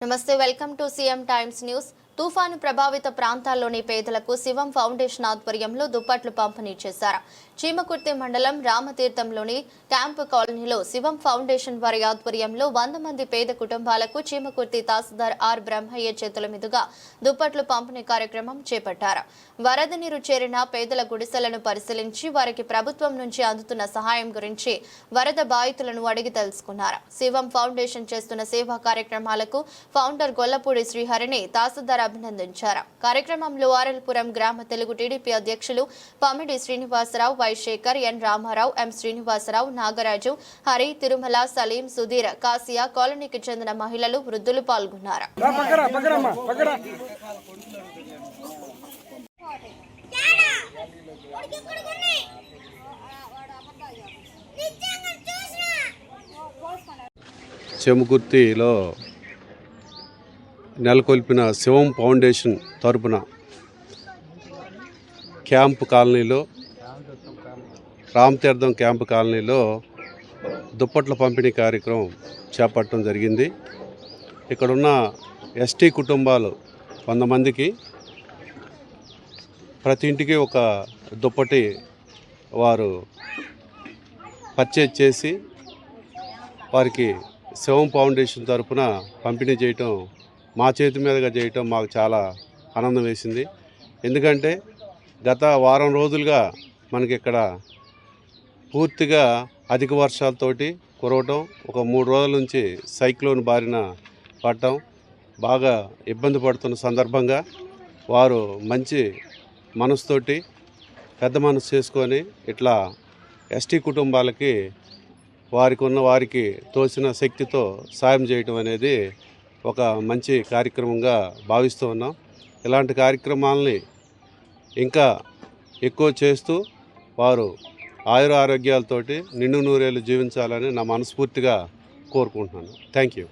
నమస్తే welcome to CM times news. తుఫాను ప్రభావిత ప్రాంతాల్లోని పేదలకు శివం ఫౌండేషన్ ఆధ్వర్యంలో దుప్పట్లు పంపిణీ చేశారు। చీమకుర్తి మండలం రామతీర్థంలోని క్యాంపు కాలనీలో శివం ఫౌండేషన్ వారి ఆధ్వర్యంలో 100 మంది పేద కుటుంబాలకు చీమకుర్తి తహసీల్దార్ ఆర్ బ్రహ్మయ్య చేతుల మీదుగా దుప్పట్లు పంపిణీ కార్యక్రమం చేపట్టారు। వరద నీరు చేరిన పేదల గుడిసెలను పరిశీలించి వారికి ప్రభుత్వం నుంచి అందుతున్న సహాయం గురించి వరద బాధితులను అడిగి తెలుసుకున్నారు। శివం ఫౌండేషన్ చేస్తున్న సేవా కార్యక్రమాలకు ఫౌండర్ గొల్లపూడి శ్రీహరిని తహసీల్దార్ అభినందించారు। కార్యక్రమంలో ఆర్ఎల్పురం గ్రామ తెలుగు టీడీపీ అధ్యక్షులు పమిడి శ్రీనివాసరావు, వైశేఖర్, ఎన్ రామారావు, ఎం శ్రీనివాసరావు, నాగరాజు, హరి, తిరుమల, సలీం, సుధీర్, కాసియా, కాలనీకి చెందిన మహిళలు, వృద్ధులు పాల్గొన్నారు। చీమకుర్తిలో నెలకొల్పిన శివం ఫౌండేషన్ తరపున క్యాంపు కాలనీలో రామతీర్థం క్యాంపు కాలనీలో దుప్పట్ల పంపిణీ కార్యక్రమం చేపట్టడం జరిగింది। ఇక్కడున్న ఎస్టీ కుటుంబాలు 100 మందికి ప్రతి ఇంటికి ఒక దుప్పటి వారు పర్చేజ్ చేసి వారికి శివం ఫౌండేషన్ తరపున పంపిణీ చేయటం, మా చేతి మీదుగా చేయటం మాకు చాలా ఆనందం వేసింది। ఎందుకంటే గత వారం రోజులుగా మనకి ఇక్కడ పూర్తిగా అధిక వర్షాలతోటి కురవటం, ఒక 3 రోజుల నుంచి సైక్లోన్ బారిన పడటం, బాగా ఇబ్బంది పడుతున్న సందర్భంగా వారు మంచి మనసుతోటి పెద్ద మనసు చేసుకొని ఇట్లా ఎస్టీ కుటుంబాలకి వారికి తోచిన శక్తితో సాయం చేయటం అనేది ఒక మంచి కార్యక్రమంగా భావిస్తూ ఉన్నాం। ఇలాంటి కార్యక్రమాలని ఇంకా ఎక్కువ చేస్తూ వారు ఆయుర ఆరోగ్యాలతోటి నిండు నూరేళ్ళు జీవించాలని నా మనస్ఫూర్తిగా కోరుకుంటున్నాను। Thank you.